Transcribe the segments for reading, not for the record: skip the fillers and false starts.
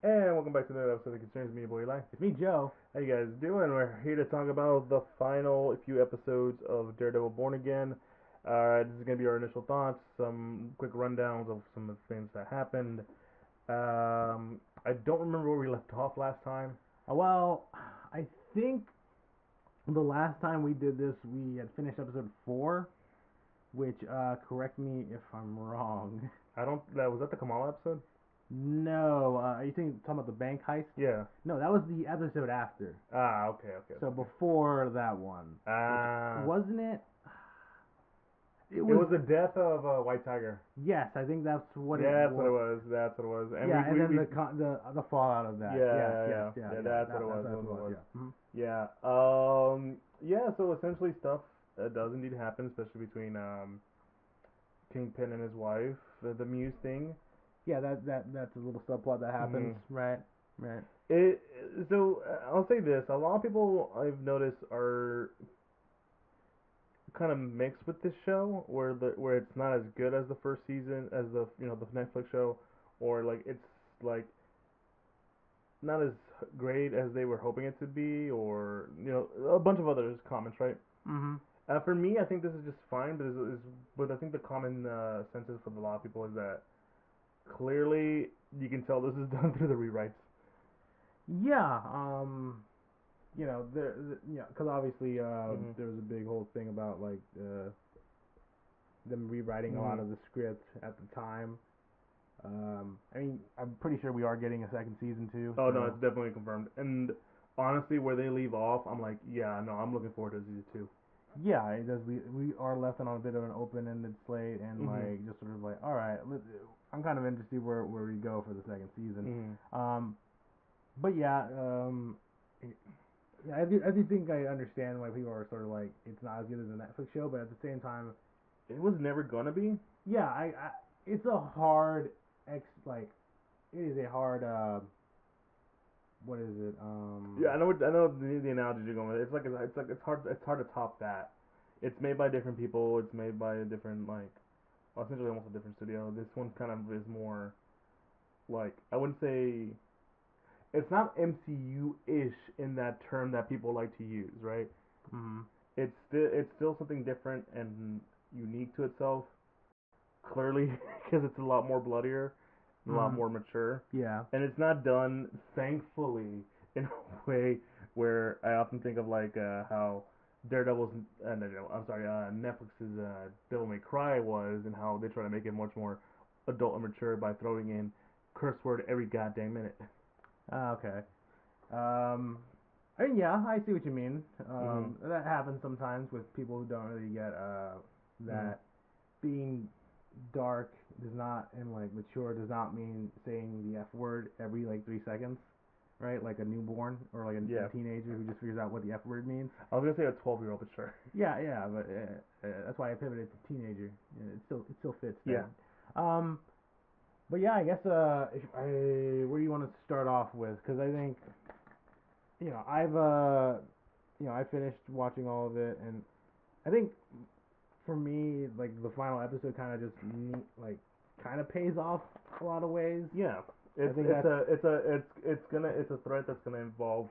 And welcome back to another episode of Geek Centurions. Me, your boy Eli. It's me, Joe. How you guys doing? We're here to talk about the final few episodes of Daredevil Born Again. This is gonna be our initial thoughts, some quick rundowns of some of the things that happened. I don't remember where we left off last time. Well, I think the last time we did this, we had finished episode 4, which, correct me if I'm wrong. I don't. That was that the Kamala episode? No, are you talking about the bank heist? Yeah. No, that was the episode after. Okay. So Okay. before that one. Wasn't it? It was the death of White Tiger. Yes, I think that's what it Yeah, was. That's what it was. And yeah, we, and we, then we the fallout of that. yeah, that's what it was. That's That's what it was. Yeah. Yeah. Yeah. So essentially, stuff does indeed happen, especially between Kingpin and his wife. The Muse thing. Yeah, that's a little subplot that happens, right? Right. It. So I'll say this: a lot of people I've noticed are kind of mixed with this show, where it's not as good as the first season, as the Netflix show, or like it's like not as great as they were hoping it to be, or a bunch of other comments, right? Mhm. For me, I think this is just fine, but I think the common census for a lot of people is that clearly you can tell this is done through the rewrites. Yeah. Because obviously, Mhm. there was a big whole thing about like them rewriting a lot Mhm. of the script at the time. I mean, I'm pretty sure we are getting a second season too. Oh no, So it's definitely confirmed. And honestly, where they leave off, I'm like, yeah, no, I'm looking forward to season two. yeah, it does. We are left on a bit of an open-ended slate, and Mhm. like just sort of like, all right, I'm kind of interested where we go for the second season. Mhm. But yeah, yeah, I do think I understand why people are sort of like it's not as good as a Netflix show, but at the same time, It was never gonna be. yeah, it's a hard like it is a hard what is it Yeah, I know the analogy you're going with. It's hard to top that. It's made by different people. It's made by a different well, essentially almost a different studio. This one kind of is more like I wouldn't say it's not MCU ish in that term that people like to use, right? mm, It's still something different and unique to itself. Clearly, because it's a lot more bloodier, and a lot mm, more mature, yeah, and it's not done, thankfully, in a way where I often think of like how Daredevil's, no, I'm sorry, Netflix's Devil May Cry was, and how they try to make it much more adult and mature by throwing in curse word every goddamn minute. okay. Um, I mean, yeah, I see what you mean. Mhm. That happens sometimes with people who don't really get Mhm. that being dark does not and like mature does not mean saying the F word every like 3 seconds, right? Like a newborn or like a Yeah, teenager who just figures out what the F word means. I was gonna say a 12-year-old, but sure. Yeah, but that's why I pivoted to teenager. It still fits Yeah. then. Um, but yeah, I guess where do you want to start off with? Because I think I finished watching all of it, and I think for me, like the final episode kind of just like kind of pays off a lot of ways. Yeah. I It's think it's that's a it's a it's a threat that's gonna involve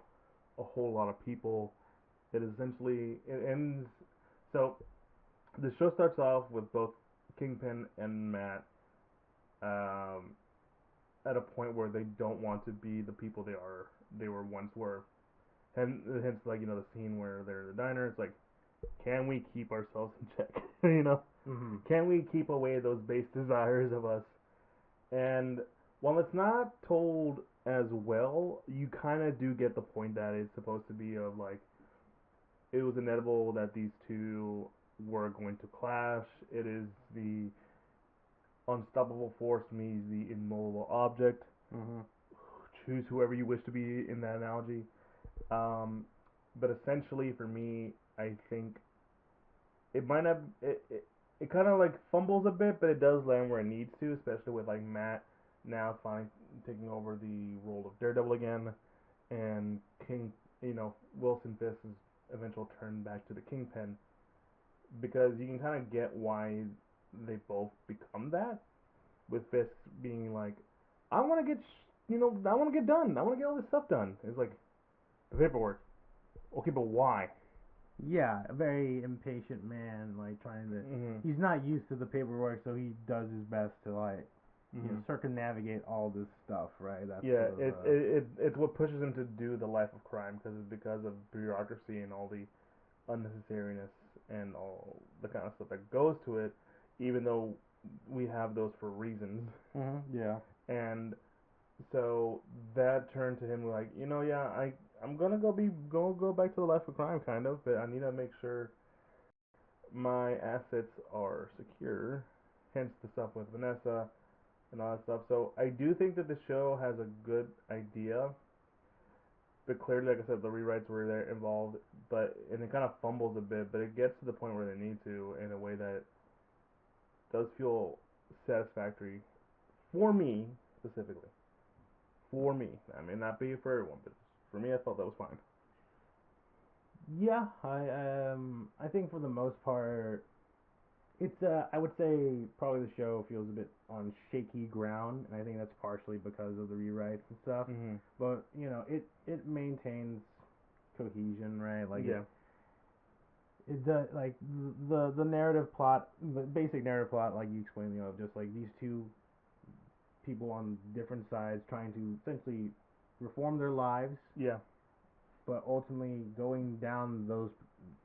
a whole lot of people. It ends. So the show starts off with both Kingpin and Matt um, at a point where they don't want to be the people they were once were. And hence, like, the scene where they're in the diner. It's like, can we keep ourselves in check? mm-hmm. Can we keep away those base desires of us? And while it's not told as well, you kind of do get the point that it's supposed to be of like it was inevitable that these two were going to clash. It is the unstoppable force meets the immovable object. Mm-hmm. Choose whoever you wish to be in that analogy. Um, but essentially, for me, I think it might not. It kind of like fumbles a bit, but it does land where it needs to, especially with like Matt now finally taking over the role of Daredevil again, and King, Wilson Fisk's eventual turn back to the Kingpin, because you can kind of get why they both become that, with Fisk being like, I want to get I want to get done. I want to get all this stuff done. It's like the paperwork. Okay, but why? Yeah, a very impatient man, like trying to. Mhm. He's not used to the paperwork, so he does his best to like, Mhm. circumnavigate all this stuff, right? That's Yeah, sort of it's what pushes him to do the life of crime because it's because of bureaucracy and all the unnecessariness and all the kind of stuff that goes to it. Even though we have those for reasons, yeah. and so that turned to him like, yeah, I'm gonna go back to the life of crime kind of, but I need to make sure my assets are secure. Hence the stuff with Vanessa and all that stuff. So I do think that the show has a good idea, but clearly, like I said, the rewrites were there involved, and it kind of fumbles a bit, but it gets to the point where they need to in a way that does feel satisfactory for me specifically. For me, I may not be for everyone, but for me, I felt that was fine. Yeah, I think for the most part, it's I would say probably the show feels a bit on shaky ground, and I think that's partially because of the rewrites and stuff. Mhm. But it maintains cohesion, right? Like Yeah. it does like the narrative plot, the basic narrative plot, like you explained, just like these two people on different sides trying to essentially reform their lives, Yeah. but ultimately going down those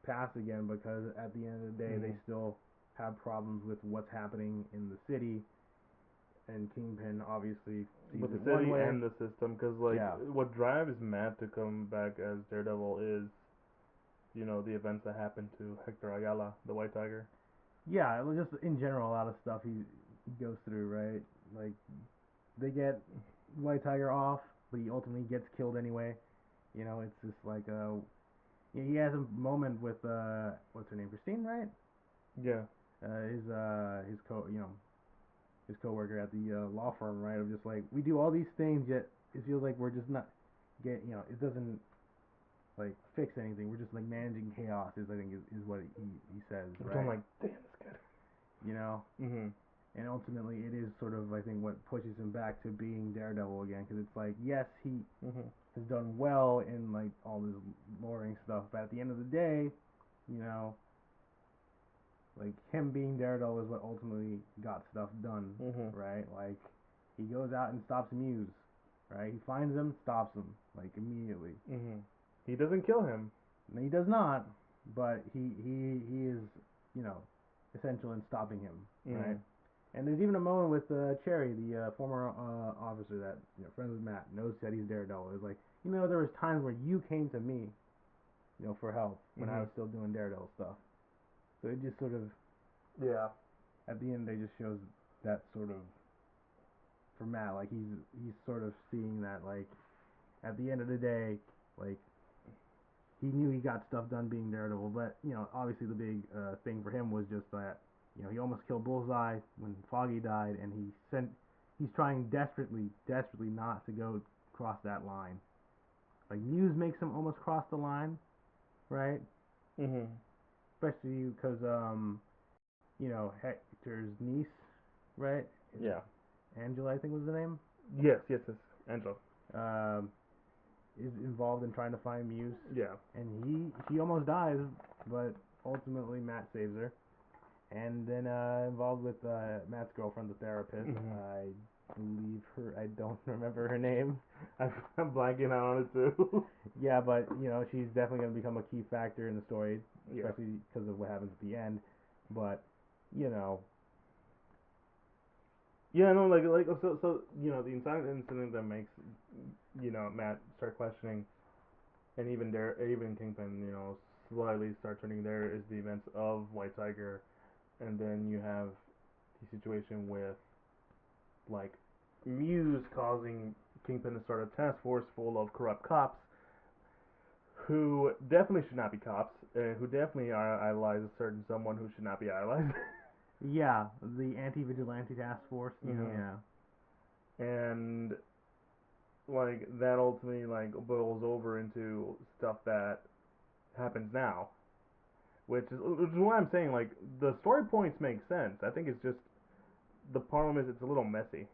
paths again because at the end of the day they Mhm. still have problems with what's happening in the city, and Kingpin obviously sees With the it one city way. and the system, because like Yeah, what drives Matt to come back as Daredevil is, the events that happened to Hector Ayala, the White Tiger. yeah, just in general a lot of stuff he goes through, right? Like they get White Tiger off, but he ultimately gets killed anyway. It's just like he has a moment with what's her name, Christine, right? Yeah. His his coworker at the law firm, right? Of just like we do all these things, yet it feels like we're just not it doesn't like fix anything. We're just like managing chaos. Is I think is what he says, Which I'm right? like, damn, that's good. You know, Mhm. and ultimately it is sort of I think what pushes him back to being Daredevil again, because it's like yes he Mhm. has done well in like all this luring stuff, but at the end of the day, you know, like him being Daredevil is what ultimately got stuff done, Mhm. right? Like he goes out and stops Muse, right? He finds him, stops him like immediately. Mhm. He doesn't kill him. And he does not, but he is essential in stopping him, right? Mhm. And there's even a moment with Cherry, the former officer that friends with Matt, knows that he's Daredevil. It's like there was times where you came to me, for help when I Mhm. was still doing Daredevil stuff. So it just sort of Yeah. at the end they just shows that sort of for Matt, like he's sort of seeing that like at the end of the day, like he knew he got stuff done being Daredevil, but obviously the big thing for him was just that he almost killed Bullseye when Foggy died, and he's trying desperately not to go cross that line. Like Muse makes him almost cross the line, right? Mhm. Especially because Hector's niece, right? Yeah. Angela, I think was the name. Yes. Yes. Yes. Angela. Um, is involved in trying to find Muse, Yeah. and he almost dies, but ultimately Matt saves her. And then involved with Matt's girlfriend, the therapist. Mhm. I believe her. I don't remember her name. I'm blanking out on it too. Yeah, but she's definitely gonna become a key factor in the story, Yeah. especially because of what happens at the end. But you know, Yeah. No. Like. So. The entire incident that makes Matt start questioning, and even Kingpin, slightly start turning there is the events of White Tiger, and then you have the situation with like Muse causing Kingpin to start a task force full of corrupt cops who definitely should not be cops, who definitely are idolize a certain someone who should not be idolized. yeah, the anti-vigilante task force. Mhm. Yeah, And like that ultimately like boils over into stuff that happens now, which is why I'm saying like the story points make sense. I think it's just the problem is it's a little messy.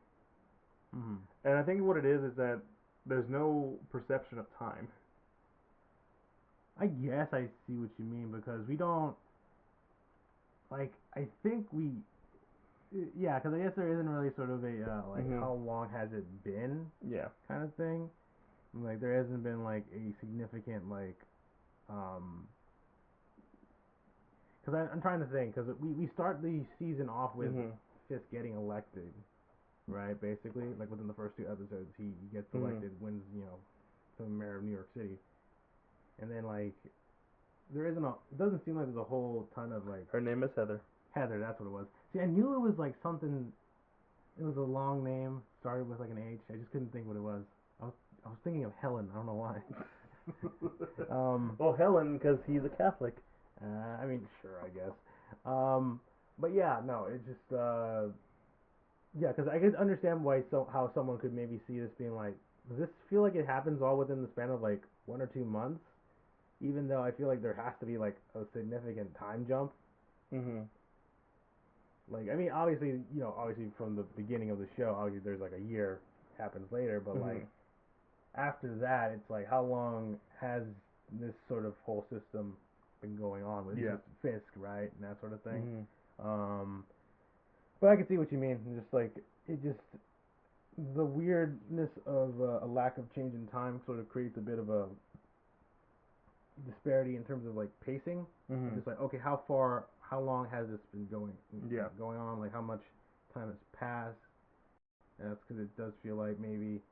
Mm-hmm. And I think what it is that there's no perception of time. I guess I see what you mean because we don't like. I think we, yeah, because I guess there isn't really sort of a like Mhm. how long has it been Yeah. kind of thing. Like there hasn't been like a significant like um because I'm trying to think because we start the season off with Mhm. Fisk getting elected, right? Basically, like within the first two episodes, he gets Mhm. elected, wins, to the mayor of New York City, and then like there isn't a. It doesn't seem like there's a whole ton of like Her name is Heather. Heather. That's what it was. See, I knew it was like something. It was a long name, started with like an H. I just couldn't think what it was. I was I was thinking of Helen. I don't know why. um, Well, Helen, because he's a Catholic. I mean, sure, I guess. Um, but yeah, no, it's just yeah, because I could understand why how someone could maybe see this being like, does this feel like it happens all within the span of like 1 or 2 months? Even though I feel like there has to be like a significant time jump. Mhm. Like, I mean, obviously, obviously from the beginning of the show, obviously there's like a year happens later, but like Mhm. after that, it's like how long has this sort of whole system been going on with Yeah. just Fisk, right, and that sort of thing. Mhm. Um, but I can see what you mean. Just like it just the weirdness of a lack of change in time sort of creates a bit of a disparity in terms of like pacing. Of Mhm. just like okay, how long has this been Yeah. going on? Like how much time has passed? And that's because it does feel like maybe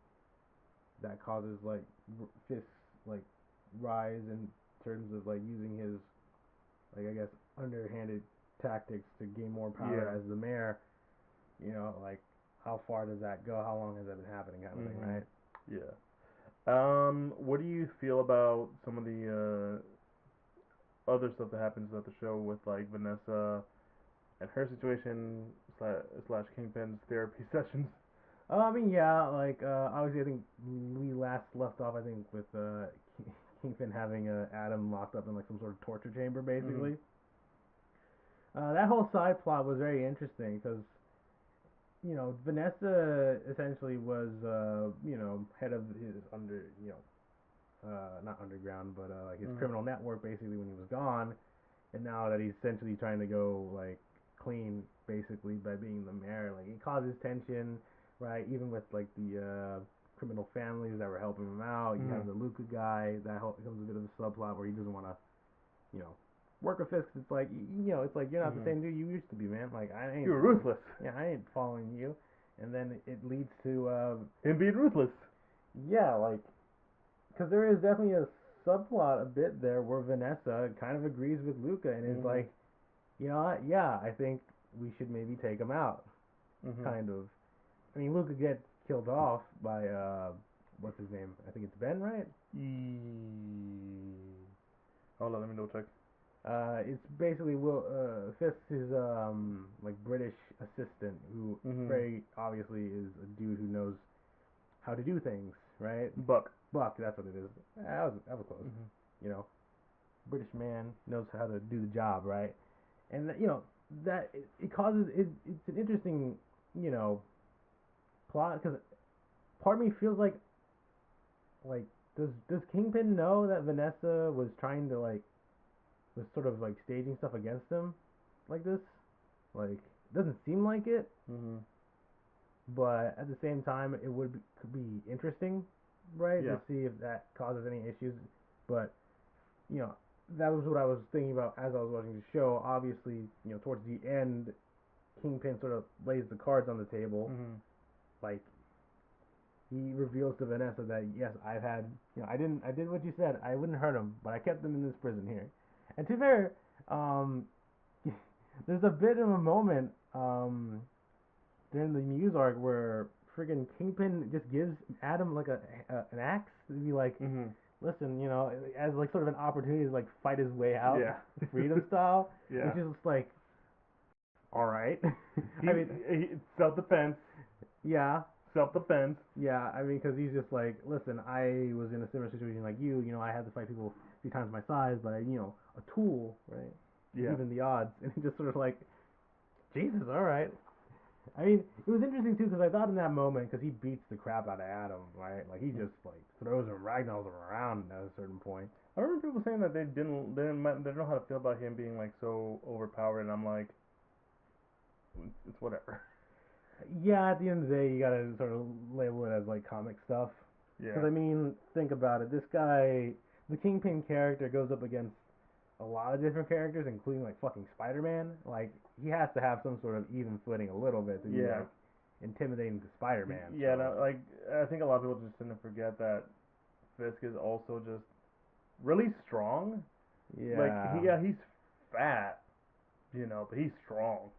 that causes like Fisk's like rise in terms of like using his like I guess underhanded tactics to gain more power Yeah. as the mayor. Like how far does that go? How long has that been happening? Kind of thing, Mhm. right? Yeah. What do you feel about some of the other stuff that happens throughout the show with like Vanessa and her situation slash Kingpin's therapy sessions? I mean, yeah, like obviously, I think we last left off. I think with Kingpin having Adam locked up in like some sort of torture chamber, Mhm. basically. That whole side plot was very interesting because Vanessa essentially was head of his not underground but like his Mhm. criminal network basically when he was gone, and now that he's essentially trying to go like clean basically by being the mayor, like it causes tension, right? Even with like the criminal families that were helping him out. You have Mhm. the Luca guy that becomes a bit of a subplot where he doesn't want to, you know, work a fist. It's like it's like you're not the Mhm. same dude you used to be, man. Like I You ain't, were ruthless. yeah, I ain't following you. And then it leads to Him being ruthless. yeah, like because there is definitely a subplot a bit there where Vanessa kind of agrees with Luca and is Mhm. like, you know what? Yeah, I think we should maybe take him out. Mhm. Kind of. I mean, Luca gets killed off by what's his name? I think it's Ben, right? Hold on, let me double check. It's basically Will Fisk's like British assistant who Mhm. very obviously is a dude who knows how to do things, right? Buck. Buck, that's what it is. That was close. Mhm. You know, British man knows how to do the job, right? And that it causes it's an interesting you know plot because part of me feels like does Kingpin know that Vanessa was trying to like was sort of like staging stuff against him like this? Like it doesn't seem like it, Mhm. but at the same time it could be interesting, right? To Yeah. see if that causes any issues. But you know that was what I was thinking about as I was watching the show. Obviously, towards the end, Kingpin sort of lays the cards on the table. Mhm. Like he reveals to Vanessa that yes, I've had I did what you said. I wouldn't hurt him, but I kept him in this prison here. And to be fair, um, there's a bit of a moment during the Muse arc where friggin' Kingpin just gives Adam like an axe to be like, Mhm. listen, as like sort of an opportunity to like fight his way out, Yeah. freedom style, Yeah. which is just like, all right. He, I mean, self defense. yeah, Self defense. yeah. I mean, because he's just like, listen, I was in a similar situation like you. I had to fight people 3 times my size, but a tool, right, to Yeah. even the odds, and he just sort of like, Jesus, all right. I mean, it was interesting too because I thought in that moment because he beats the crap out of Adam, right? Like he just like throws him, ragdolls him around at a certain point. I remember people saying that they didn't know how to feel about him being like so overpowered, and I'm like, it's whatever. Yeah, at the end of the day, you gotta sort of label it as like comic stuff. Because Yeah, I mean, think about it. This guy, the Kingpin character, goes up against a lot of different characters, including like fucking Spider-Man. Like he has to have some sort of even footing a little bit to be yeah, like intimidating to Spider-Man. yeah. So No, like I think a lot of people just tend to forget that Fisk is also just really strong. Like yeah, he's fat, but he's strong.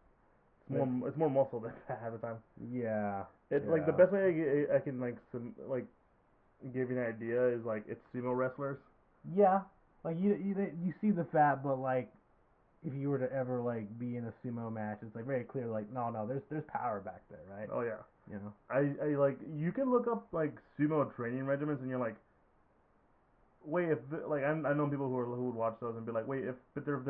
like It's more muscle than fat at the time. yeah, It like the yeah, best way I can like give you an idea is like it's sumo wrestlers. yeah. Like you see the fat, but like if you were to ever like be in a sumo match, it's like very clear. Like no, there's power back there, right? Oh yeah. You know. I like you can look up like sumo training regimens and you're like, wait, if like I know people who would watch those and be like, wait, if but they're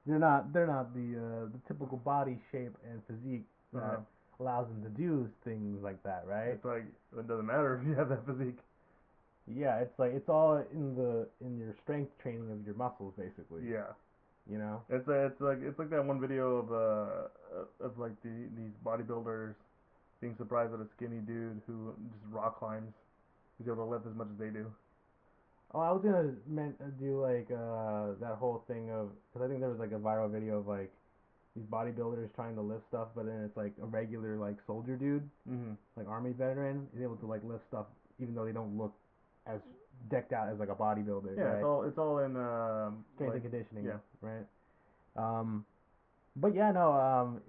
They're not the typical body shape and physique uh, that allows them to do things like that, right? it's like it doesn't matter if you have that physique. Yeah, it's like it's all in your strength training of your muscles basically, Yeah, you know? it's like that one video of like these bodybuilders being surprised at a skinny dude who just rock climbs. He's able to lift as much as they do. Oh, I was gonna do like that whole thing of because I think there was like a viral video of like these bodybuilders trying to lift stuff, but then it's like a regular like soldier dude, Mhm. like army veteran, is able to like lift stuff even though they don't look as decked out as like a bodybuilder, Yeah, right? it's all in Strength like and conditioning, yeah. right? Um, but yeah, no,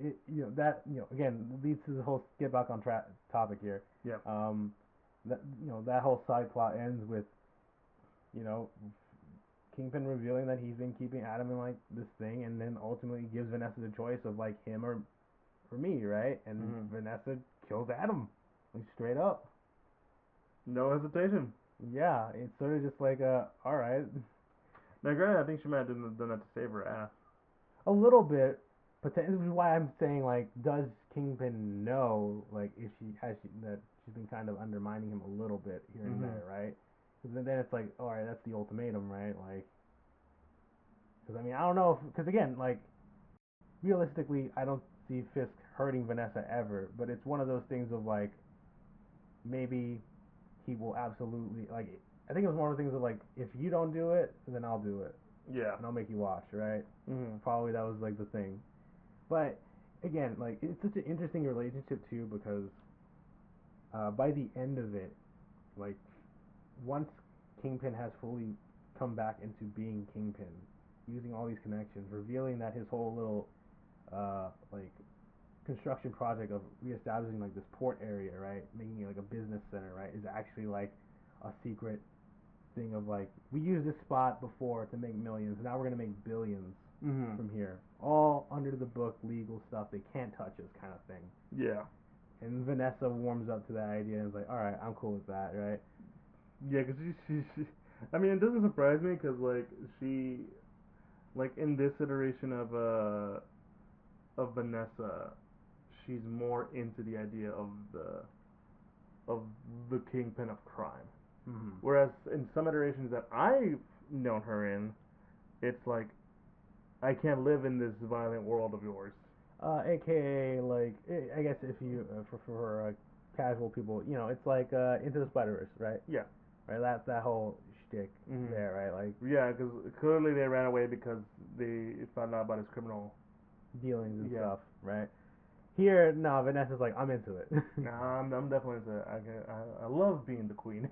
that again leads to the whole get back on topic here. Yeah. Um, that that whole side plot ends with you know Kingpin revealing that he's been keeping Adam in like this thing, and then ultimately gives Vanessa the choice of like him or me, right? And Mhm. Vanessa kills Adam, like straight up. No hesitation. Yeah, it's sort of just like all right, Now, granted, I think she might have done that to save her ass. a little bit. But this is why I'm saying like, does Kingpin know like if that she's been kind of undermining him a little bit here and Mhm. there, right? Because then it's like, all right, that's the ultimatum, right? Like, because I mean, I don't know, because again, like realistically, I don't see Fisk hurting Vanessa ever, but it's one of those things of like maybe he will absolutely like. I think it was one of the things of like, if you don't do it, then I'll do it, Yeah. and I'll make you watch, right? Mhm. Probably that was like the thing. But again, like it's such an interesting relationship too because by the end of it, like once Kingpin has fully come back into being Kingpin, using all these connections, revealing that his whole little like construction project of reestablishing like this port area, right, making it like a business center, right, is actually like a secret thing of like we used this spot before to make millions, now we're gonna make billions Mhm. from here, all under the book, legal stuff. They can't touch us, kind of thing. Yeah. And Vanessa warms up to that idea and is like, all right, I'm cool with that, right? Yeah, cause she I mean, it doesn't surprise me, cause like she, like in this iteration of Vanessa, she's more into the idea of the kingpin of crime. Mm-hmm. Whereas in some iterations that I've known her in, it's like I can't live in this violent world of yours. AKA, like, I guess if you, for casual people, it's like Into the Spider Verse, right? Yeah. Right, that whole shtick Mhm. there, right? Like, Yeah, because clearly they ran away because they found out about his criminal. dealings and Yeah. stuff, right? Here, no, Vanessa's like, I'm into it. Nah, I'm definitely into. I love being the queen.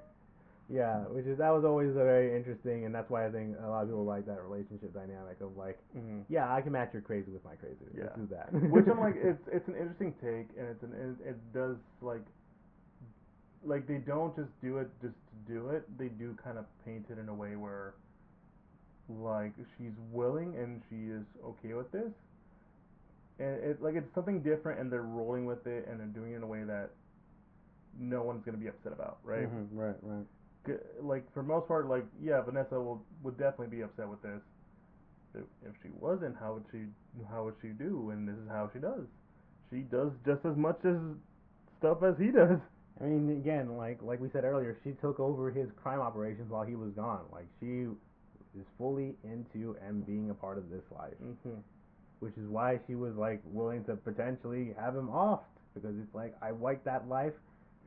Yeah, that was always a very interesting, and that's why I think a lot of people like that relationship dynamic of like, Mhm. yeah, I can match your crazy with my crazy. Yeah. Let's do that. Which I'm like, it's an interesting take, and it does like they don't just do it just to do it. They do kind of paint it in a way where like she's willing and she is okay with this, and it's something different, and they're rolling with it, and they're doing it in a way that no one's gonna be upset about, right? Right, right. Like for most part, like yeah, Vanessa would definitely be upset with this. If she wasn't, how would she do? And this is how she does. she does just as much as stuff as he does. I mean, again, like we said earlier, she took over his crime operations while he was gone. Like she is fully into and being a part of this life, which is why she was like willing to potentially have him off because it's like I like that life.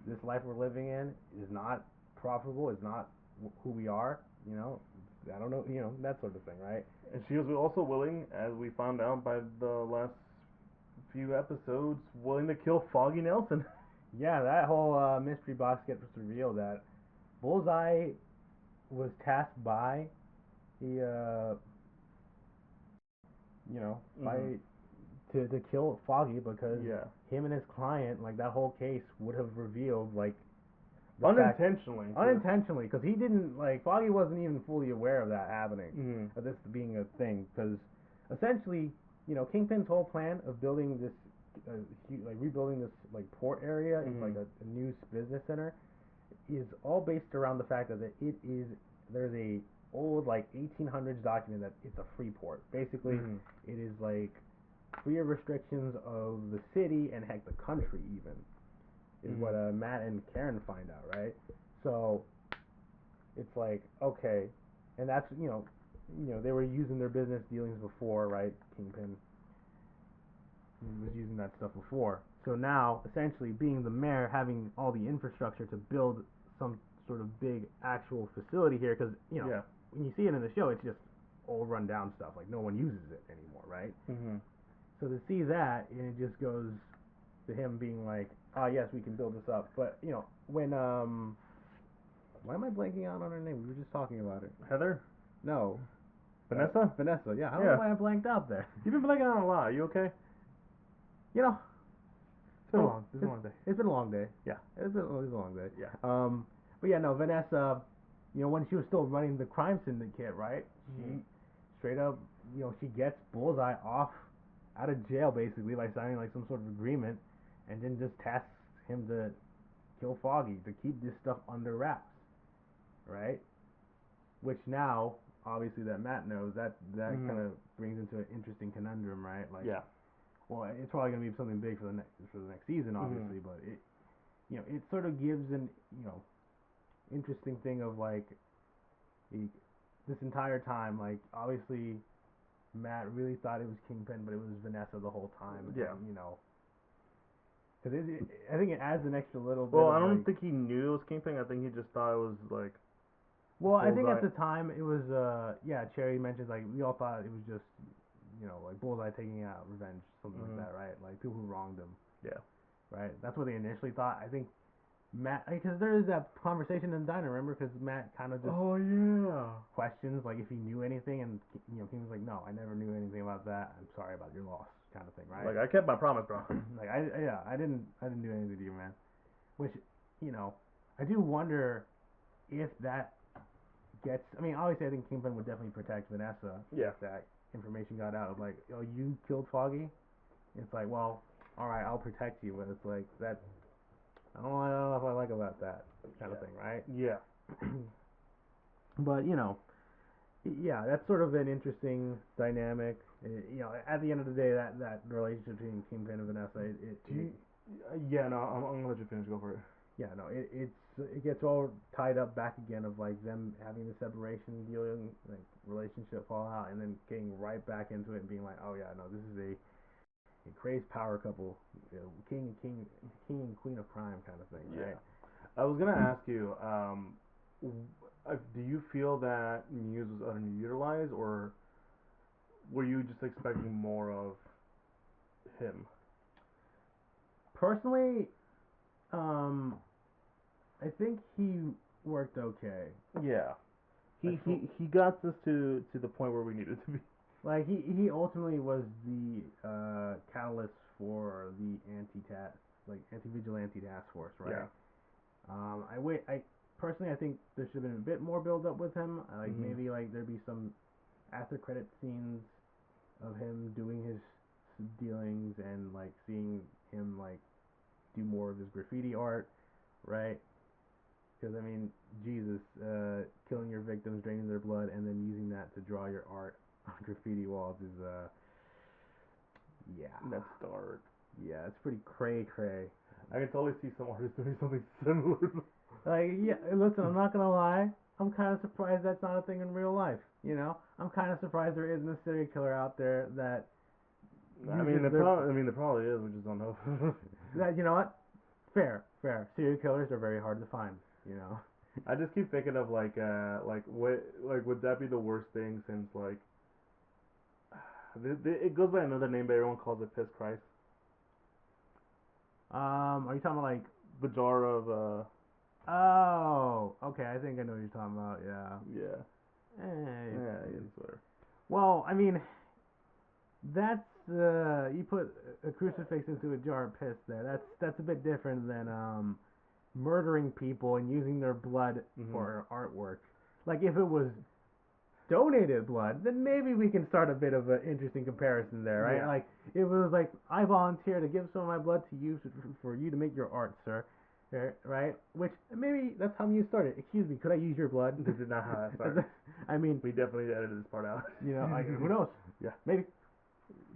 This life we're living in is not profitable. It's not who we are. You know, I don't know. You know that sort of thing, right? And she was also willing, as we found out by the last few episodes, willing to kill Foggy Nelson. Yeah, that whole mystery box gets revealed that Bullseye was tasked by the you know by to kill Foggy because Yeah. him and his client, like that whole case would have revealed like Unintentionally. unintentionally because he didn't like Foggy wasn't even fully aware of that happening, of this being a thing because essentially Kingpin's whole plan of building this like rebuilding this like port area is like a new business center is all based around the fact that there's a old like 1800s document that it's a free port. Basically, it is like free of restrictions of the city and heck the country even is what Matt and Karen find out, right? So it's like okay, and that's they were using their business dealings before, right? Kingpin was using that stuff before. So now, essentially, being the mayor, having all the infrastructure to build some sort of big actual facility here, because when you see it in the show, it's just old rundown stuff. Like no one uses it anymore, right? So to see that, and it just goes to him being like, "Oh yes, we can build this up." But when why am I blanking out on her name? We were just talking about it. Heather? No. Vanessa? Vanessa, yeah. I don't know why I blanked out there. You've been blanking out a lot. Are you okay? It's been a long day. It's been a long day. Yeah. It's a long day. Yeah. But yeah, no, Vanessa, when she was still running the crime syndicate, right? She straight up, she gets Bullseye out of jail basically by signing like some sort of agreement, and then just tasks him to kill Foggy to keep this stuff under wraps, right? Which now, obviously, that Matt knows that kind of brings into an interesting conundrum, right? Like, well, it's probably gonna be something big for the next season, obviously, but it sort of gives an interesting thing of like this entire time, like obviously Matt really thought it was Kingpin, but it was Vanessa the whole time. Yeah. And, because I think it adds an extra little bit. Well, I don't think he knew it was Kingpin. I think he just thought it was like. Well, I think at the time it was Cherry mentioned like we all thought it was just like Bullseye taking out revenge, something like that, right? Like people who wronged him. Yeah. Right. That's what they initially thought. I think Matt, because there is that conversation in the diner, remember? Because Matt kind of just questions like if he knew anything, and King was like, no, I never knew anything about that. I'm sorry about your loss, kind of thing, right? Like I kept my promise, bro. Like I didn't do anything to you, man. Which I do wonder if that gets. I mean, obviously, I think Kingpin would definitely protect Vanessa. Yeah. If that information got out, like, oh, you killed Foggy. It's like, well, all right, I'll protect you, but it's like that. I don't know if I like about that kind of thing, right? Yeah. But yeah, that's sort of an interesting dynamic. At the end of the day, that relationship between Kingpin and Vanessa, yeah, no, I'm gonna let you finish. Go for it. Yeah, no, it gets all tied up back again of like them having the separation dealing, like relationship fallout, and then getting right back into it and being like, oh yeah, no, this is a crazed power couple, king and queen of crime kind of thing, right? I was gonna ask you, do you feel that Muse was underutilized, or were you just expecting more of him? Personally, I think he worked okay. Yeah. He got us to the point where we needed to be. Like he ultimately was the catalyst for the anti-vigilante task force, right? Yeah. I personally I think there should have been a bit more build up with him. Like maybe like there'd be some after credit scenes of him doing his dealings and like seeing him like do more of his graffiti art, right? Because I mean, Jesus, killing your victims, draining their blood, and then using that to draw your art on graffiti walls is, yeah. That's dark. Yeah, it's pretty cray. I can totally see some artists doing something similar. Like, yeah, listen, I'm not gonna lie. I'm kind of surprised that's not a thing in real life. I'm kind of surprised there isn't a serial killer out there that I mean, uses their there probably is. We just don't know. that. You know what? Fair. Serial killers are very hard to find. You know. I just keep thinking of what would that be the worst thing since like it goes by another name, but everyone calls it piss Christ. Are you talking about like? The jar of Oh, okay. I think I know what you're talking about. Yeah. yeah Eh, yeah it's whatever. well, I mean, that's you put a crucifix into a jar of piss there. That's a bit different than murdering people and using their blood Mhm. for artwork. Like if it was donated blood, then maybe we can start a bit of an interesting comparison there, right? Yeah. Like if it was like I volunteer to give some of my blood to you for you to make your art, sir. Right? Which maybe that's how you started. Excuse me, could I use your blood? This is not how that started. I mean, We definitely edited this part out. who knows? Yeah. Maybe.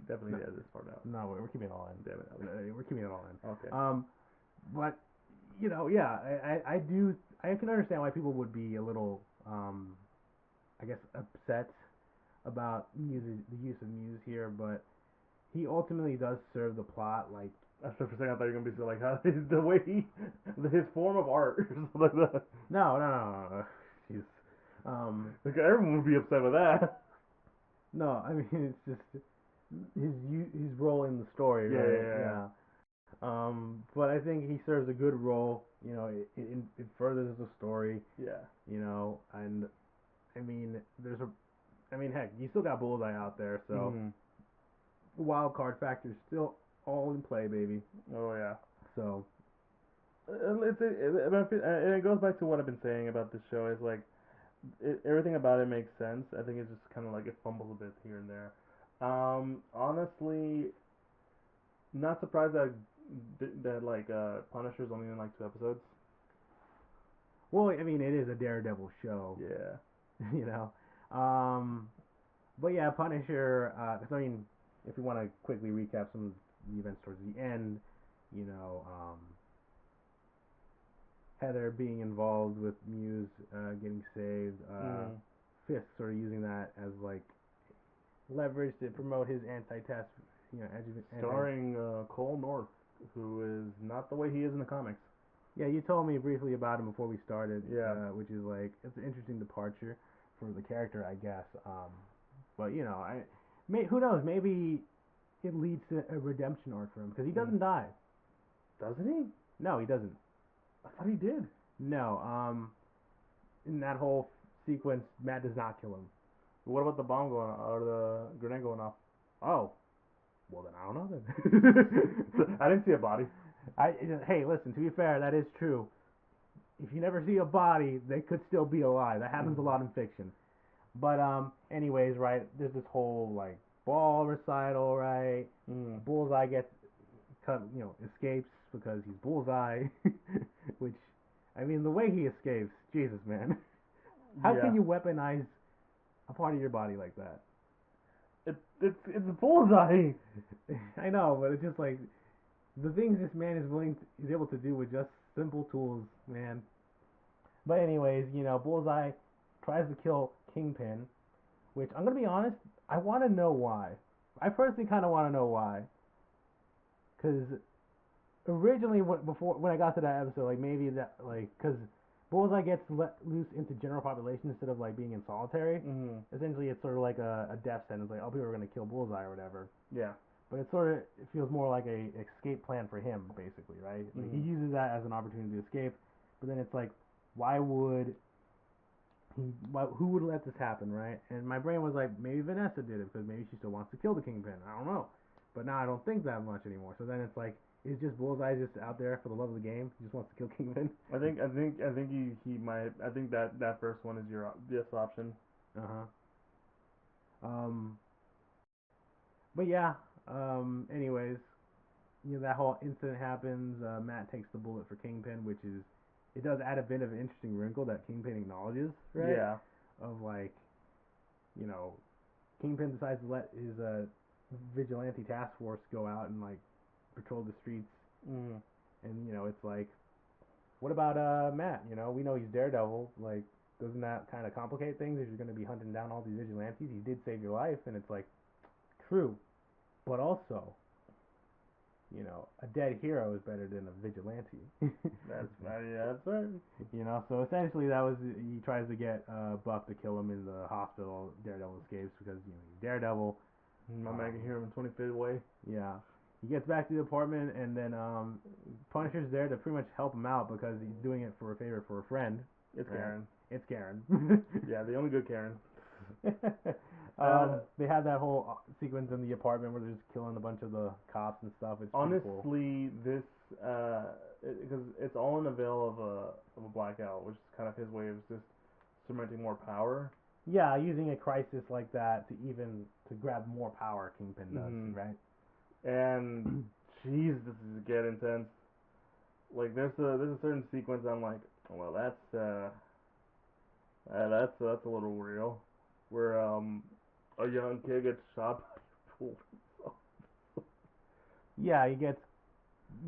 Definitely No, edited this part out. no, we're keeping it all in. Damn it. Okay. We're keeping it all in. Okay. But yeah, I do. I can understand why people would be a little, I guess, upset about the use of Muse here, but he ultimately does serve the plot. Like, After for a second, I thought you were gonna be so like how the way his form of art or something like that. no. Jeez. Um, Like everyone would be upset with that. no, I mean it's just his role in the story, Yeah, right? yeah, Yeah. But I think he serves a good role. It furthers the story. yeah. And I mean, heck, you still got Bullseye out there, so Mm-hmm. the wild card factor is still all in play, baby. Oh yeah. So And it goes back to what I've been saying about this show. Is like everything about it makes sense. I think it's just kind of like it fumbles a bit here and there. Honestly, not surprised that like Punisher's only in like 2 episodes. well, I mean, it is a Daredevil show, Yeah. you know. Um, but yeah, Punisher. 'Cause I mean, if we want to quickly recap some of the events towards the end, you know, Heather being involved with Muse getting saved, Mm. Fisk sort of using that as like leverage to promote his anti-test, Starring Cole North, who is not the way he is in the comics. Yeah, you told me briefly about him before we started, Yeah. which is like it's an interesting departure for the character, I guess. But who knows? Maybe it leads to a redemption arc for him because he Mm. doesn't die. Doesn't he? No, he doesn't. I thought he did. No. In that whole sequence, Matt does not kill him. What about the bomb going off, or the grenade going off? Oh, well then I don't know then. I didn't see a body. Hey, listen. To be fair, that is true. If you never see a body, they could still be alive. That happens a lot in fiction. But anyways, right? There's this whole like ball recital, right? Mm. Bullseye gets cut, escapes because he's Bullseye, which, I mean, the way he escapes, Jesus, man, how Yeah. can you weaponize a part of your body like that? It's Bullseye. I know, but it's just like the things this man is able to do with just simple tools, man. But anyways, Bullseye tries to kill Kingpin, which I'm gonna be honest, I want to know why. I personally kind of want to know why, because originally when I got to that episode, like maybe that like because Bullseye gets let loose into general population instead of like being in solitary. Mm. Essentially, it's sort of like a death sentence, like oh people are gonna kill Bullseye or whatever. Yeah. But it feels more like a escape plan for him, basically, right? Like he uses that as an opportunity to escape, but then it's like, why would who would let this happen, right? And my brain was like, maybe Vanessa did it because maybe she still wants to kill the Kingpin. I don't know, but now I don't think that much anymore. So then it's like, is just Bullseye just out there for the love of the game? He just wants to kill Kingpin. He might. I think that first one is your this option. Uh huh. But yeah. Anyways, that whole incident happens. Matt takes the bullet for Kingpin, which is it does add a bit of an interesting wrinkle that Kingpin acknowledges, right? Yeah. Of like, Kingpin decides to let his vigilante task force go out and like patrol the streets, Mm. and it's like, what about Matt? We know he's Daredevil. Like, doesn't that kind of complicate things if you're going to be hunting down all these vigilantes? He did save your life, and it's like, true, but also, a dead hero is better than a vigilante. That's right. So essentially that was he tries to get Buck to kill him in the hospital. Daredevil escapes because he's Daredevil. My man can hear him in 20 feet away. Yeah, he gets back to the apartment and then Punisher's there to pretty much help him out because he's doing it for a favor for a friend. It's Right? Karen. It's Karen. Yeah, the only good Karen. They have that whole sequence in the apartment where they're just killing a bunch of the cops and stuff. It's honestly cool. this because it's all in the veil of a blackout, which is kind of his way of just cementing more power. Yeah, using a crisis like that to grab more power, Kingpin does, right? And jeez, this is get intense. Like there's a certain sequence I'm like, well that's a little real, where a young kid gets shot by a pool. Yeah, he gets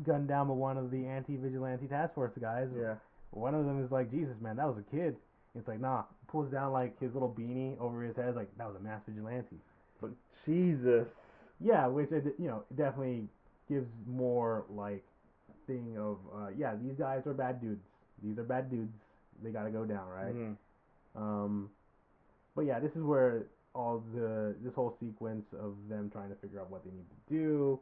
gunned down by one of the anti-vigilante task force guys. Yeah. One of them is like, Jesus, man, that was a kid. It's like, nah. Pulls down like his little beanie over his head, like that was a mass vigilante. But Jesus. Yeah, which definitely gives more like thing of yeah, these guys are bad dudes. These are bad dudes. They gotta go down, right? Um, but yeah, this is where this whole sequence of them trying to figure out what they need to do,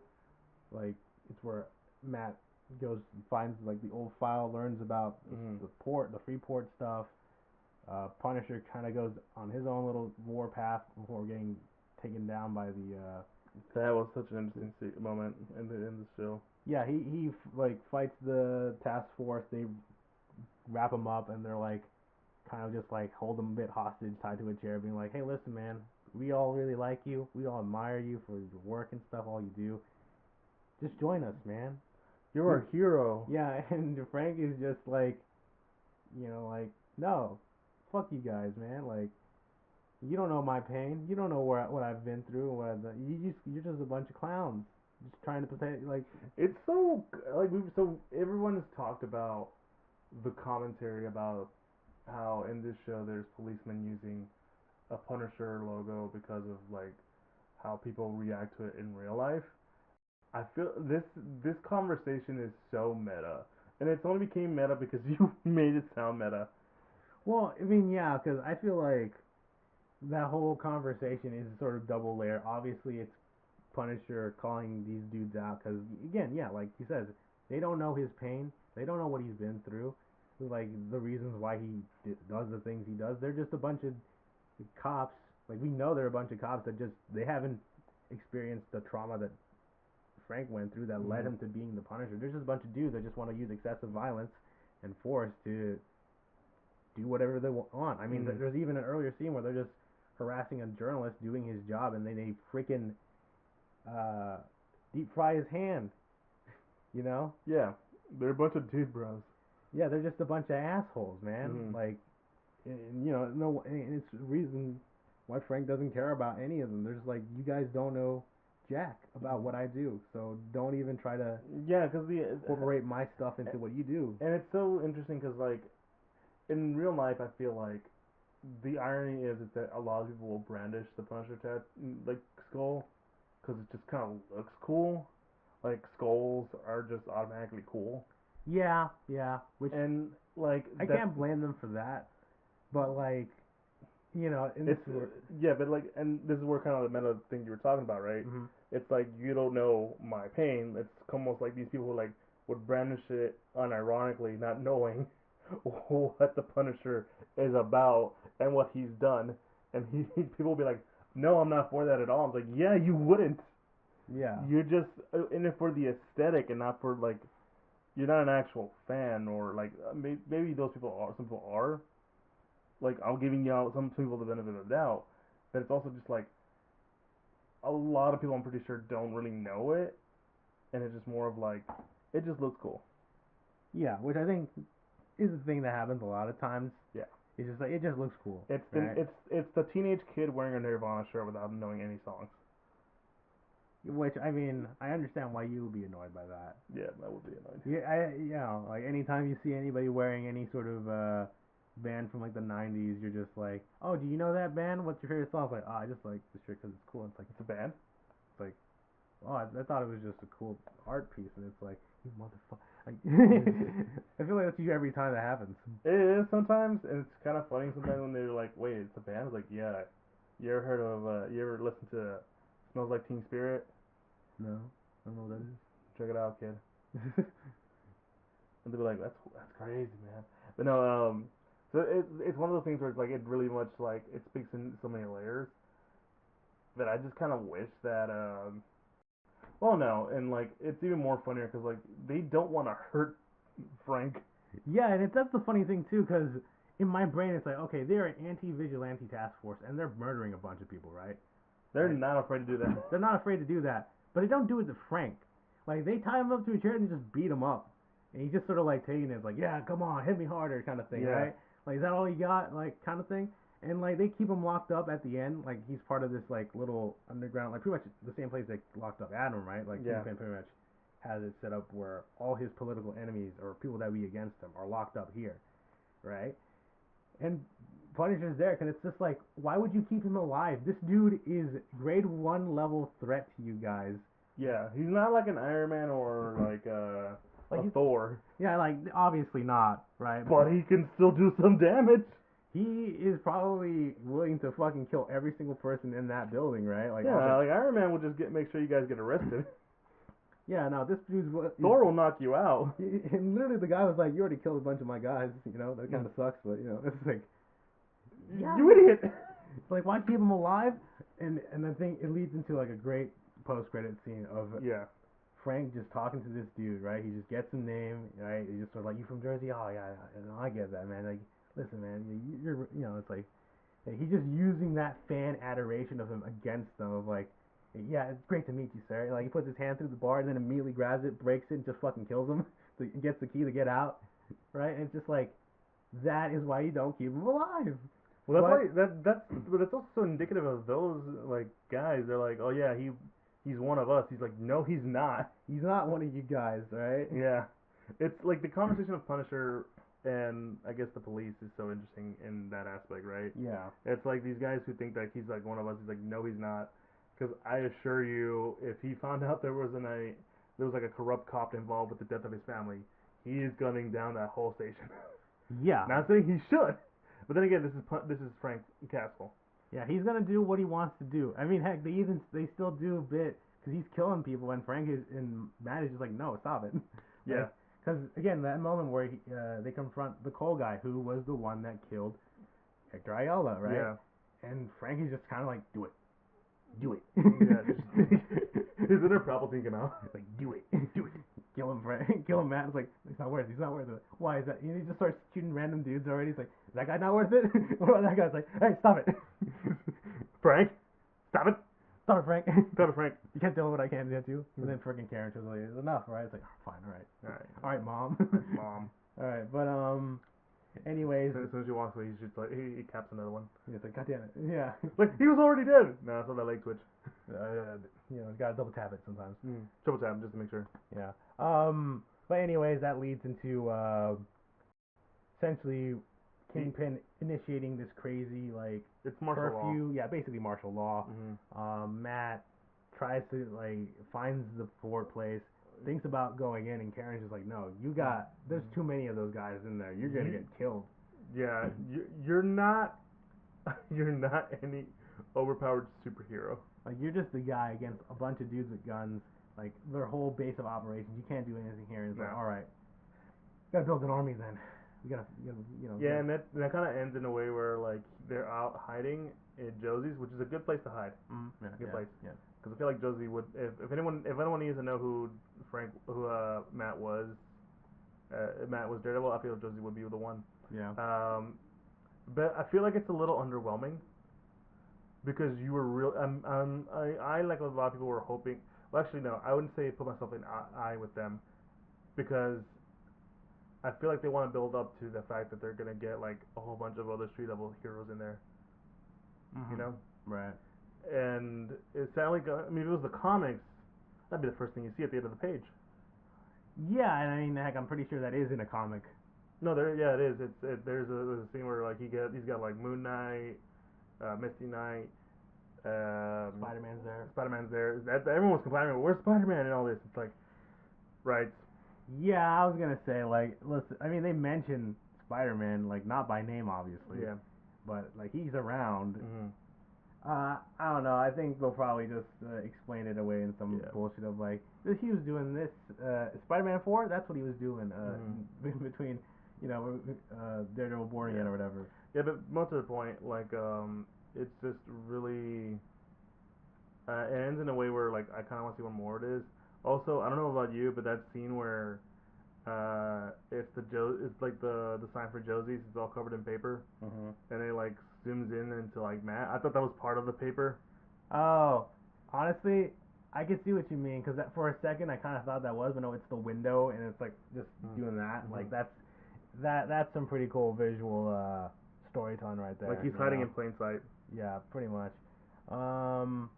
like it's where Matt goes and finds like the old file, learns about the Freeport stuff. Punisher kind of goes on his own little war path before getting taken down by the. That was such an interesting moment in the show. Yeah, he like fights the task force. They wrap him up, and they're like, kind of just like hold him a bit hostage, tied to a chair, being like, "Hey, listen, man, we all really like you. We all admire you for your work and stuff. All you do. Just join us, man. You're a hero." Yeah, and Frank is just like, like, no, fuck you guys, man. Like, you don't know my pain. You don't know what I've been through. You're just a bunch of clowns, just trying to protect. Like, it's so like everyone has talked about the commentary about how in this show there's policemen using a Punisher logo because of like how people react to it in real life. I feel this conversation is so meta, and it's only became meta because you made it sound meta. well, I mean, yeah, because I feel like that whole conversation is sort of double layer. Obviously, it's Punisher calling these dudes out because, again, yeah, like he says, they don't know his pain. They don't know what he's been through. Like the reasons why he does the things he does. They're just a bunch of cops. Like we know they're a bunch of cops that just they haven't experienced the trauma that Frank went through that led him to being the Punisher. There's just a bunch of dudes that just want to use excessive violence and force to do whatever they want. I mean, there's even an earlier scene where they're just harassing a journalist doing his job, and then they freaking deep fry his hand. Yeah, they're a bunch of dude bros. Yeah, they're just a bunch of assholes, man. Like, no, and it's the reason why Frank doesn't care about any of them. They're just like, you guys don't know jack about what I do, so don't even try to because incorporate my stuff into what you do. And it's so interesting because like in real life, I feel like the irony is that a lot of people will brandish the Punisher like skull because it just kind of looks cool. Like skulls are just automatically cool. Yeah, which and like I can't blame them for that, but like, but like, and this is where kind of the meta thing you were talking about, right? It's like you don't know my pain. It's almost like these people who like would brandish it unironically, not knowing what the Punisher is about and what he's done, and people will be like, "No, I'm not for that at all." I'm like, "Yeah, you wouldn't. Yeah, you're just in it for the aesthetic and not for like." You're not an actual fan, or like maybe those people are. Some people are. Like I'm giving you out some people the benefit of the doubt, but it's also just like a lot of people. I'm pretty sure don't really know it, and it's just more of like it just looks cool. Yeah, which I think is the thing that happens a lot of times. Yeah, it's just like it just looks cool. It's right? it's the teenage kid wearing a Nirvana shirt without knowing any songs. Which I mean, I understand why you would be annoyed by that. Yeah, that would be annoying. Yeah, like anytime you see anybody wearing any sort of band from like the '90s, you're just like, oh, do you know that band? What's your favorite song? It's like, oh, I just like this shirt because it's cool. It's like It's a band. it's like, oh, I thought it was just a cool art piece, and it's like, you motherfucker. I feel like that's you every time that happens. It is sometimes, and it's kind of funny sometimes when they're like, "Wait, it's a band." It's like, yeah. You ever heard of? You ever listen to "Smells Like Teen Spirit"? No, I don't know what that Check it out, kid. is. And they'll be like, "That's crazy, man." But no, so it's one of those things where it's like it really much like it speaks in so many layers that I just kind of wish that well, no, and like it's even more funnier because like they don't want to hurt Frank. Yeah, and that's the funny thing too, because in my brain it's like, okay, they're an anti-vigilante task force, and they're murdering a bunch of people, right? They're Like, not afraid to do that. they're not afraid to do that, but they don't do it to Frank. Like they tie him up to a chair and just beat him up, and he's just sort of like taking it, like, yeah, come on, hit me harder, kind of thing, Yeah. right? Like, is that all you got, like, kind of thing? And like they keep him locked up at the end, like he's part of this like little underground, like pretty much the same place they locked up Adam, right? Like Yeah. Kingpin pretty much has it set up where all his political enemies or people that be against him are locked up here, right? And Punisher's there because it's just like, why would you keep him alive? This dude is grade 1 level threat to you guys. Yeah, he's not like an Iron Man or like Like a Thor, yeah, like obviously not, right? but he can still do some damage. He is probably willing to fucking kill every single person in that building, right? Like, Yeah, like Iron Man will just make sure you guys get arrested. yeah, no, this dude's Thor will knock you out. And literally the guy was like, you already killed a bunch of my guys, you know, that kind of sucks, but you know, it's like, yeah, You idiot. it's like, why keep him alive? And I think it leads into like a great post-credit scene of Yeah. Frank just talking to this dude, right? He just gets his name, right? He's just sort of like, you from Jersey? Oh yeah, I get that, man. Like, listen, man, you're, you know, it's like he's just using that fan adoration of him against them. Of like, yeah, it's great to meet you, sir. Like he puts his hand through the bar and then immediately grabs it, breaks it, and just fucking kills him. So he gets the key to get out, right? And it's just like, that is why you don't keep him alive. Well, that's But- why but it's also indicative of those like guys. They're like, oh yeah, he's one of us. He's like, no, he's not. He's not one of you guys, right? Yeah, it's like the conversation of Punisher and I guess the police is so interesting in that aspect, right? Yeah. It's like these guys who think that he's like one of us. He's like, no, he's not. Because I assure you, if he found out there was like a corrupt cop involved with the death of his family, he is gunning down that whole station. Yeah. Not saying he should, but then again, this is Frank Castle. Yeah, he's gonna do what he wants to do. I mean, heck, they still do a bit because he's killing people, and Frank is and Matt is just like, no, stop it. Yeah. Because again, that moment where they confront the Cole guy, who was the one that killed Hector Ayala, right? Yeah. And Frank is just kind of like, do it, do it. Yeah. His inner Palpatine came out. Like, do it, do it. Kill him, Frank. Kill him, Matt. It's like, it's not worth it. He's not worth it. Why is that? And he just starts shooting random dudes already. He's like, is that guy not worth it? Well, that guy's like, hey, stop it. Frank, stop it. Stop it, Frank. Stop it, Frank. You can't tell me what I can do to you. And then freaking Karen was like, it's enough, right? It's like, oh, fine, all right. All right. All right, mom. Mom. All right, but anyways, As soon as she walks away, he's just like he caps another one. it's like, God damn it, yeah. Like he was already dead. No, it's not that leg twitch. You know, you gotta double tap it sometimes. Triple tap just to make sure. Yeah. But anyways, that leads into essentially Kingpin initiating this crazy like It's martial curfew. Yeah, basically martial law. law. Matt tries to like finds the fort place, thinks about going in, and Karen's just like, no, there's too many of those guys in there. You're gonna get killed. Yeah, you're not any overpowered superhero. Like you're just the guy against a bunch of dudes with guns. Like their whole base of operations. You can't do anything here. And it's like, No. all right, gotta build an army then. We gotta you know. Yeah, and that kind of ends in a way where like they're out hiding in Josie's, which is a good place to hide. Yeah, Good place. Yeah. Because I feel like Josie would, if anyone needs to know who Matt was Daredevil, I feel Josie would be the one. Yeah. But I feel like it's a little underwhelming because you were real. I like a lot of people were hoping. Well, actually, no, I wouldn't say put myself in eye with them because I feel like they want to build up to the fact that they're gonna get like a whole bunch of other street level heroes in there. You know. Right. And it sounded like I mean, if it was the comics, that'd be the first thing you see at the end of the page. Yeah, and I mean, heck, I'm pretty sure that is in a comic. No, yeah, it is. There's a scene where like he's got like Moon Knight, Misty Knight, Spider-Man's there. Spider-Man's there. Everyone was complaining, where's Spider-Man and all this. It's like, right. Yeah, I was gonna say like, listen, I mean, they mention Spider-Man like not by name, obviously, Yeah. but like he's around. Mm-hmm. I don't know. I think they'll probably just explain it away in some Yeah. bullshit of like, he was doing this. Spider-Man 4, that's what he was doing between, Daredevil boarding it Yeah. or whatever. Yeah, but most of the point, like, it's just really it ends in a way where like I kind of want to see what more it is. Also, I don't know about you, but that scene where it's like the sign for Josie's, it's all covered in paper, Mm-hmm. and it like zooms in into like Matt. I thought that was part of the paper. Oh, honestly, I can see what you mean because for a second I kind of thought that was, but no, it's the window and it's like just doing that. Mm-hmm. Like that's some pretty cool visual storytelling right there. Like he's hiding in plain sight. Yeah, pretty much. Um,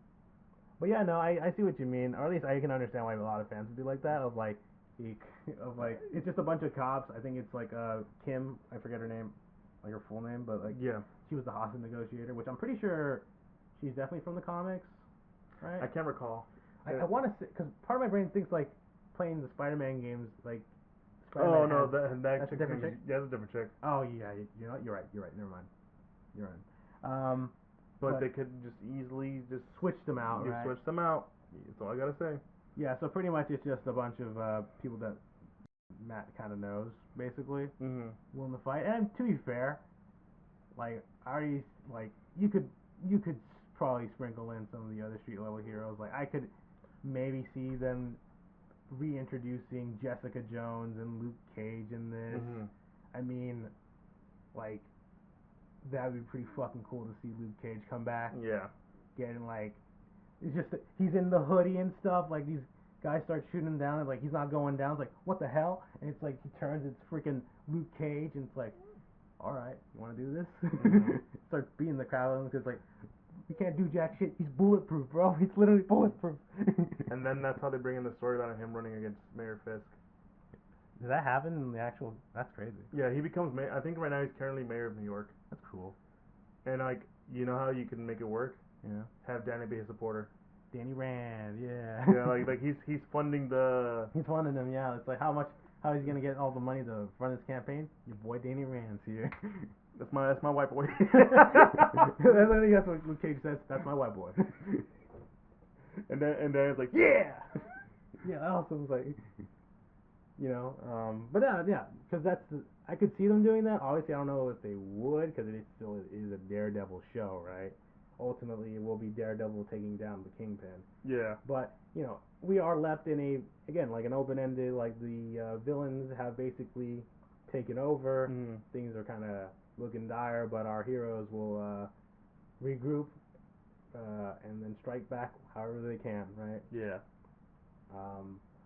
but yeah, no, I see what you mean, or at least I can understand why a lot of fans would be like that. Of like, of like, it's just a bunch of cops. I think it's like Kim, I forget her name, like her full name, but like Yeah. she was the hostage negotiator, which I'm pretty sure she's definitely from the comics, right? I can't recall. I want to say because part of my brain thinks like playing the Spider-Man games, like Oh Spider-Man no, that's a different chick. Yeah, that's a different chick. Oh yeah, you know what? You're right. You're right. Never mind. You're right. But But they could just easily just switch them out, you right? switch them out. That's all I gotta say. Yeah. So pretty much it's just a bunch of people that Matt kind of knows, basically, Mm-hmm. willing to fight. And to be fair, like I already like you could probably sprinkle in some of the other street level heroes. Like I could maybe see them reintroducing Jessica Jones and Luke Cage in this. Mm-hmm. I mean, like that would be pretty fucking cool to see Luke Cage come back, Yeah. getting like it's just he's in the hoodie and stuff. Like these guys start shooting him down, and like he's not going down. It's like what the hell? And it's like he turns, it's freaking Luke Cage, and it's like, all right, you want to do this? Mm-hmm. Starts beating the crowd because like you can't do jack shit. He's bulletproof, bro. He's literally bulletproof. And then that's how they bring in the storyline of him running against Mayor Fisk. Did that happen in the actual? That's crazy. Yeah, he becomes mayor. I think right now he's currently mayor of New York. That's cool. And like, you know how you can make it work? Yeah. Have Danny be a supporter. Danny Rand, yeah. Yeah, like he's funding the. He's funding him, yeah. It's like how he's gonna get all the money to run this campaign? Your boy Danny Rand's here. That's my white boy. That's what Luke Cage says. That's my white boy. and then it's like yeah. Yeah, that also was like, but yeah, because I could see them doing that. Obviously, I don't know if they would, because it still is a Daredevil show, right? Ultimately, it will be Daredevil taking down the Kingpin. Yeah. But we are left in like an open-ended, like the villains have basically taken over. Mm-hmm. Things are kind of looking dire, but our heroes will regroup and then strike back however they can, right? Yeah.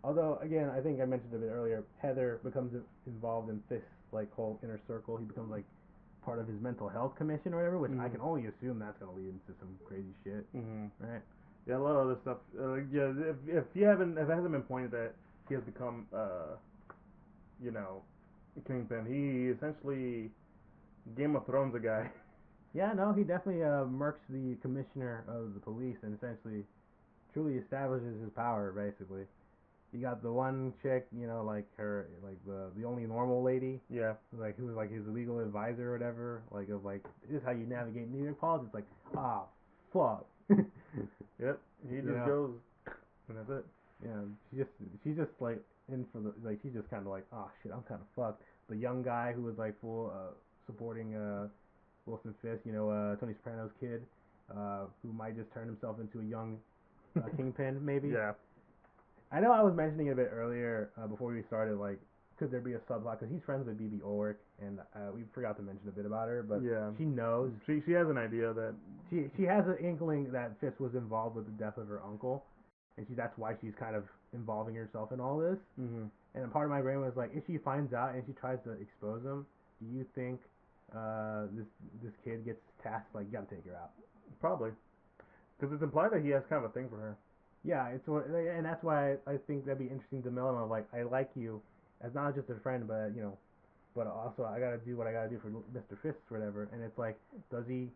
Although, again, I think I mentioned a bit earlier, Heather becomes involved in Fisk's like whole inner circle. He becomes like part of his mental health commission or whatever, which I can only assume that's gonna lead into some crazy shit, right? Yeah, a lot of other stuff. Yeah, if it hasn't been pointed that he has become, Kingpin. He essentially Game of Thrones a guy. Yeah, no, he definitely murks the commissioner of the police and essentially truly establishes his power. Basically, you got the one chick, like her, like the only normal lady, Yeah. like who was like his legal advisor or whatever, like of like this is how you navigate New York politics. Like, fuck. Yep. He just goes, and that's it. Yeah, she's just like in for the like she's just kind of like, oh shit, I'm kind of fucked. The young guy who was like full supporting Wilson Fisk, Tony Soprano's kid, who might just turn himself into a young Kingpin maybe. Yeah. I know I was mentioning it a bit earlier before we started, like, could there be a subplot? Because he's friends with BB Ulrich, and we forgot to mention a bit about her, but Yeah. she knows. She has an idea that She has an inkling that Fisk was involved with the death of her uncle, and that's why she's kind of involving herself in all this. Mm-hmm. And part of my brain was like, if she finds out and she tries to expose him, do you think this kid gets tasked like, you gotta take her out? probably. Because it's implied that he has kind of a thing for her. Yeah, and that's why I think that'd be interesting to Melon of like I like you as not just a friend, but but also I gotta do what I gotta do for Mr. Fisk or whatever. And it's like, does he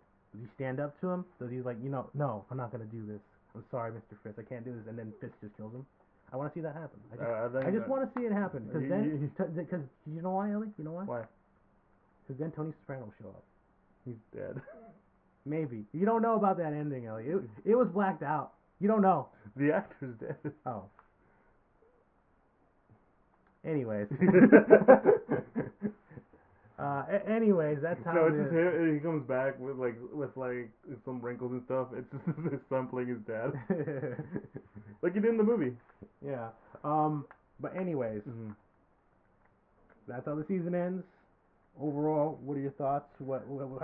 stand up to him? Does he like no, I'm not gonna do this. I'm sorry, Mr. Fisk, I can't do this. And then Fisk just kills him. I want to see that happen. I think just want to see it happen because because you know why, Ellie? You know why? Why? Because then Tony Soprano will show up. He's dead. Maybe you don't know about that ending, Ellie. It was blacked out. You don't know. The actor's dead. Oh. Anyways. Anyways, that's how. No, it's just him. He comes back with some wrinkles and stuff. It's just his son playing his dad, like he did in the movie. Yeah. But anyways, that's how the season ends. Overall, what are your thoughts? How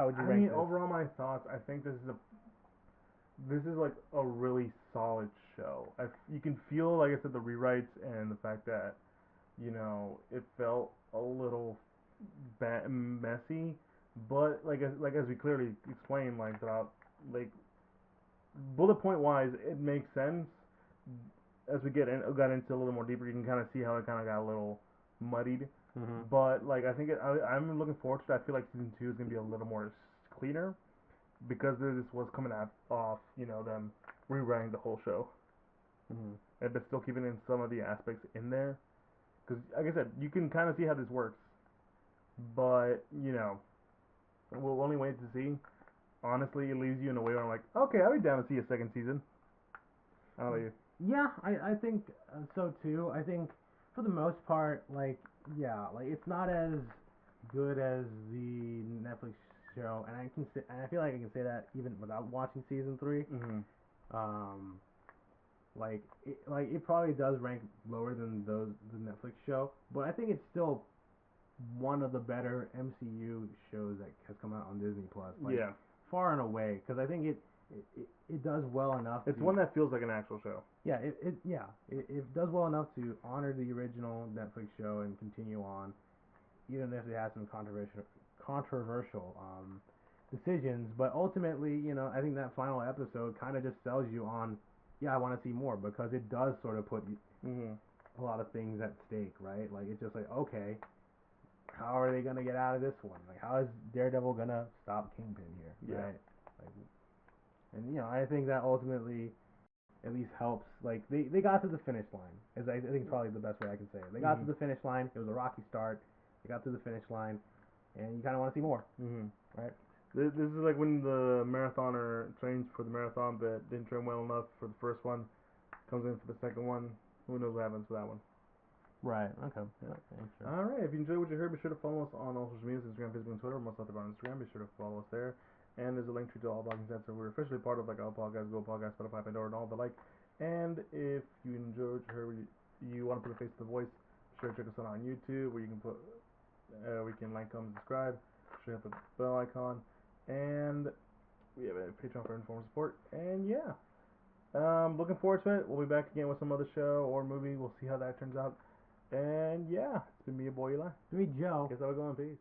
would you rank this? Overall, my thoughts. I think this is like a really solid show. You can feel, like I said, the rewrites and the fact that it felt a little messy, but as we clearly explained, like throughout, like bullet point wise, it makes sense. As we got into a little more deeper, you can kind of see how it kind of got a little muddied. But like I think I'm looking forward to it. I feel like season 2 is gonna be a little more cleaner because this was coming off them rewriting the whole show, but still keeping in some of the aspects in there. Because like I said, you can kind of see how this works, but we'll only wait to see. Honestly, it leaves you in a way where I'm like, okay, I'll be down to see a second season. How about you? Yeah, I think so too. I think for the most part, like like it's not as good as the Netflix show, and I feel like I can say that even without watching season 3. Um, it probably does rank lower than the Netflix show, but I think it's still one of the better MCU shows that has come out on Disney Plus. Yeah, far and away, because I think it does well enough. It's one that feels like an actual show. Yeah, it does well enough to honor the original Netflix show and continue on, even if it has some controversial decisions. But ultimately, I think that final episode kind of just sells you on, I want to see more, because it does sort of put a lot of things at stake, right? Like it's just like, okay, how are they gonna get out of this one? Like, how is Daredevil gonna stop Kingpin here, right? Like, and I think that ultimately at least helps. Like they got to the finish line. I think it's probably the best way I can say it. They got to the finish line. It was a rocky start. They got to the finish line, and you kind of want to see more, right? This is like when the marathoner trains for the marathon, but didn't train well enough for the first one. Comes in for the second one. Who knows what happens for that one? Right. Okay. Yeah. Sure. All right. If you enjoyed what you heard, be sure to follow us on all social media: Instagram, Facebook, and Twitter. Most of them on Instagram. Be sure to follow us there. And there's a link to all blogging sites. So we're officially part of like Apple Podcasts, Google Podcasts, Spotify, Pandora, and all the like. And if you enjoyed what you heard, you want to put a face to the voice, be sure to check us out on YouTube, where you can we can like, comment, subscribe. Be sure to hit the bell icon. And we have a Patreon for informed support. And yeah, looking forward to it. We'll be back again with some other show or movie. We'll see how that turns out. And yeah, it's been me, your boy Eli. It's me, Joe. Guess how we going. Peace.